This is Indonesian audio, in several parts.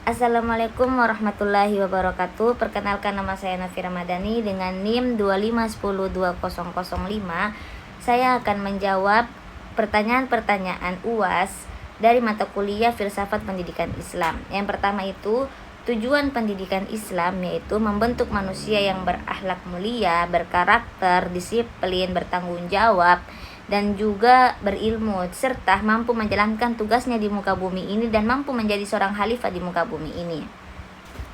Assalamualaikum warahmatullahi wabarakatuh. Perkenalkan, nama saya Nafi Ramadhani dengan NIM 251020005. Saya akan menjawab pertanyaan-pertanyaan UAS dari mata kuliah Filsafat Pendidikan Islam. Yang pertama itu, tujuan pendidikan Islam yaitu membentuk manusia yang berakhlak mulia, berkarakter, disiplin, bertanggung jawab, dan juga berilmu, serta mampu menjalankan tugasnya di muka bumi ini dan mampu menjadi seorang khalifah di muka bumi ini.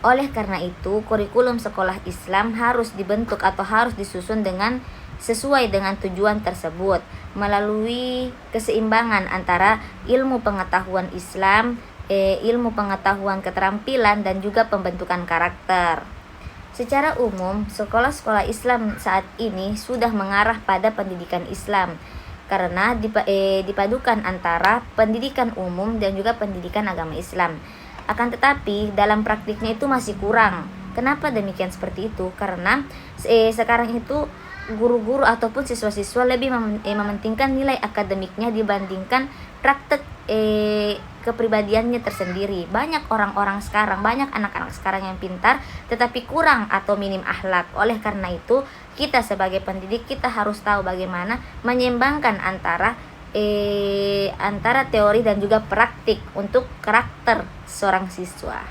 Oleh karena itu, kurikulum sekolah Islam harus dibentuk atau harus disusun sesuai dengan tujuan tersebut melalui keseimbangan antara ilmu pengetahuan Islam, ilmu pengetahuan keterampilan, dan juga pembentukan karakter. Secara umum, sekolah-sekolah Islam saat ini sudah mengarah pada pendidikan Islam karena dipadukan antara pendidikan umum dan juga pendidikan agama Islam. Akan tetapi dalam praktiknya itu masih kurang. Kenapa demikian seperti itu? Karena sekarang itu guru-guru ataupun siswa-siswa lebih mementingkan nilai akademiknya dibandingkan praktek kepribadiannya tersendiri. Banyak orang-orang sekarang, banyak anak-anak sekarang yang pintar tetapi kurang atau minim akhlak. Oleh karena itu, kita sebagai pendidik kita harus tahu bagaimana menyeimbangkan antara teori dan juga praktik untuk karakter seorang siswa.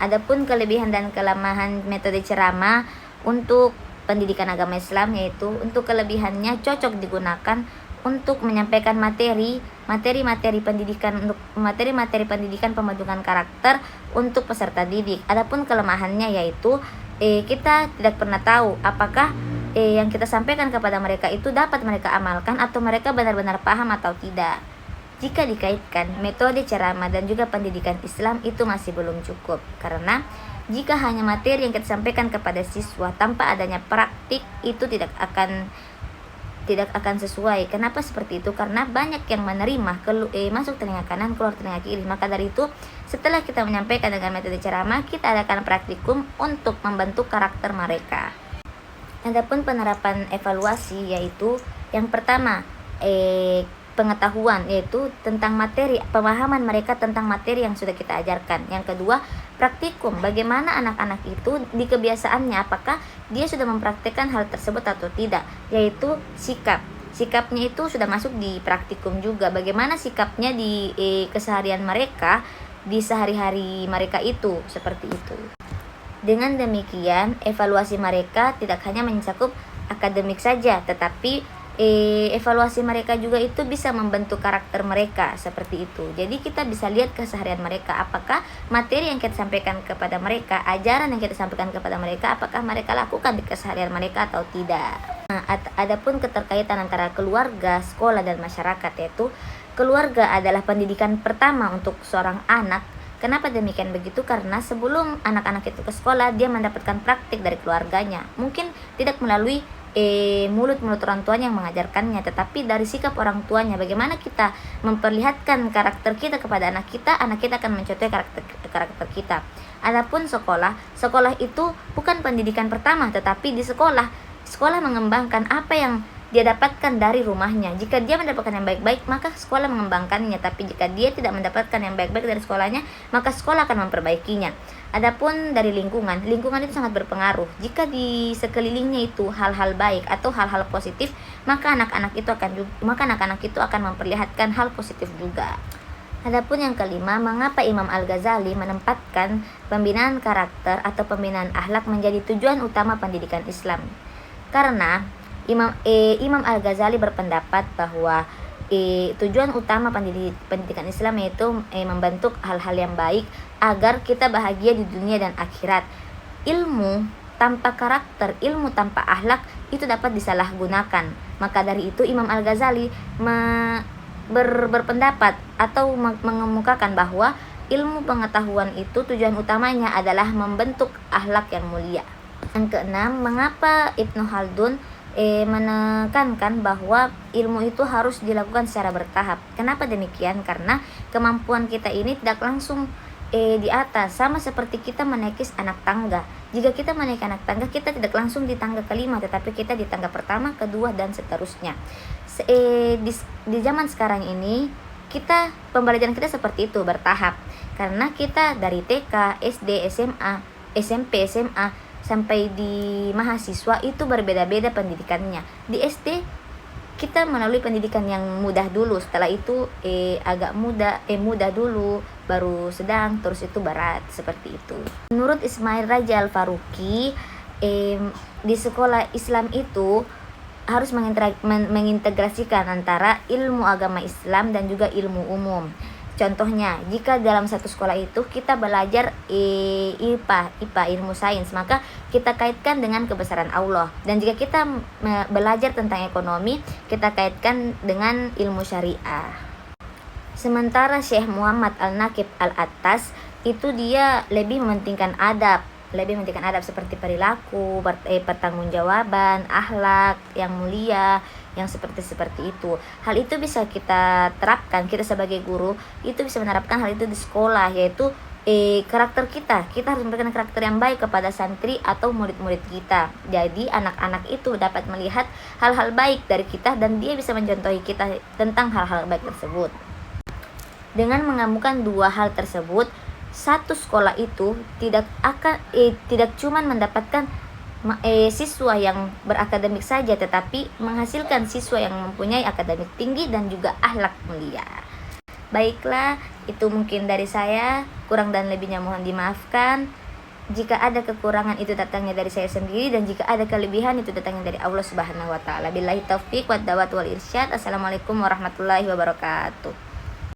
Adapun kelebihan dan kelemahan metode ceramah untuk pendidikan agama Islam, yaitu untuk kelebihannya cocok digunakan untuk menyampaikan materi pendidikan pembentukan karakter untuk peserta didik. Adapun kelemahannya yaitu kita tidak pernah tahu apakah yang kita sampaikan kepada mereka itu dapat mereka amalkan atau mereka benar-benar paham atau tidak. Jika dikaitkan, metode ceramah dan juga pendidikan Islam itu masih belum cukup, karena jika hanya materi yang kita sampaikan kepada siswa tanpa adanya praktik, itu tidak akan sesuai. Kenapa seperti itu? Karena banyak yang menerima masuk telinga kanan, keluar telinga kiri. Maka dari itu, setelah kita menyampaikan dengan metode ceramah, kita adakan praktikum untuk membentuk karakter mereka. Adapun penerapan evaluasi, yaitu yang pertama pengetahuan, yaitu tentang materi, pemahaman mereka tentang materi yang sudah kita ajarkan. Yang kedua, praktikum, bagaimana anak-anak itu di kebiasaannya, apakah dia sudah mempraktikkan hal tersebut atau tidak, yaitu sikapnya itu sudah masuk di praktikum juga, bagaimana sikapnya di keseharian mereka, di sehari-hari mereka itu, seperti itu. Dengan demikian, evaluasi mereka tidak hanya mencakup akademik saja, tetapi evaluasi mereka juga itu bisa membentuk karakter mereka, seperti itu. Jadi kita bisa lihat keseharian mereka, apakah materi yang kita sampaikan kepada mereka, ajaran yang kita sampaikan kepada mereka, apakah mereka lakukan di keseharian mereka atau tidak. Nah, adapun keterkaitan antara keluarga, sekolah, dan masyarakat, yaitu keluarga adalah pendidikan pertama untuk seorang anak. Kenapa demikian begitu? Karena sebelum anak-anak itu ke sekolah, dia mendapatkan praktik dari keluarganya. Mungkin tidak melalui mulut orang tuanya yang mengajarkannya, tetapi dari sikap orang tuanya. Bagaimana kita memperlihatkan karakter kita kepada anak kita akan mencontohi karakter kita. Adapun sekolah itu bukan pendidikan pertama, tetapi di sekolah mengembangkan apa yang dia dapatkan dari rumahnya. Jika dia mendapatkan yang baik-baik, maka sekolah mengembangkannya. Tapi jika dia tidak mendapatkan yang baik-baik dari sekolahnya, maka sekolah akan memperbaikinya. Adapun dari lingkungan itu sangat berpengaruh. Jika di sekelilingnya itu hal-hal baik atau hal-hal positif, maka anak-anak itu akan memperlihatkan hal positif juga. Adapun yang kelima, mengapa Imam Al-Ghazali menempatkan pembinaan karakter atau pembinaan akhlak menjadi tujuan utama pendidikan Islam? Karena Imam Al-Ghazali berpendapat bahwa tujuan utama pendidikan Islam yaitu membentuk hal-hal yang baik agar kita bahagia di dunia dan akhirat. Ilmu tanpa karakter, ilmu tanpa akhlak itu dapat disalahgunakan. Maka dari itu Imam Al-Ghazali berpendapat atau mengemukakan bahwa ilmu pengetahuan itu tujuan utamanya adalah membentuk akhlak yang mulia. Yang keenam, mengapa Ibnu Khaldun menekankan bahwa ilmu itu harus dilakukan secara bertahap. Kenapa demikian? Karena kemampuan kita ini tidak langsung di atas, sama seperti kita menaiki anak tangga. Jika kita menaiki anak tangga, kita tidak langsung di tangga kelima, tetapi kita di tangga pertama, kedua, dan seterusnya. Di zaman sekarang ini pembelajaran kita seperti itu, bertahap. Karena kita dari TK, SD, SMA, SMP, SMA sampai di mahasiswa itu berbeda-beda pendidikannya. Di SD kita melalui pendidikan yang mudah dulu, setelah itu agak mudah dulu, baru sedang, terus itu berat, seperti itu. Menurut Ismail Raja Al-Faruqi, di sekolah Islam itu harus mengintegrasikan antara ilmu agama Islam dan juga ilmu umum. Contohnya, jika dalam satu sekolah itu kita belajar IPA, ilmu sains, maka kita kaitkan dengan kebesaran Allah. Dan jika kita belajar tentang ekonomi, kita kaitkan dengan ilmu syariah. Sementara Syekh Muhammad Al-Naqib Al-Attas itu dia lebih mementingkan adab seperti perilaku, pertanggungjawaban, akhlak yang mulia, yang seperti itu. Hal itu bisa kita terapkan, kita sebagai guru itu bisa menerapkan hal itu di sekolah, yaitu karakter kita harus memberikan karakter yang baik kepada santri atau murid-murid kita. Jadi anak-anak itu dapat melihat hal-hal baik dari kita dan dia bisa mencontohi kita tentang hal-hal baik tersebut. Dengan menggabungkan dua hal tersebut, satu sekolah itu tidak cuma mendapatkan siswa yang berakademik saja, tetapi menghasilkan siswa yang mempunyai akademik tinggi dan juga akhlak mulia. Baiklah, itu mungkin dari saya. Kurang dan lebihnya mohon dimaafkan. Jika ada kekurangan itu datangnya dari saya sendiri, dan jika ada kelebihan itu datangnya dari Allah Subhanahu wa taala. Billahi taufiq wad dawat wal irsyad. Assalamualaikum warahmatullahi wabarakatuh.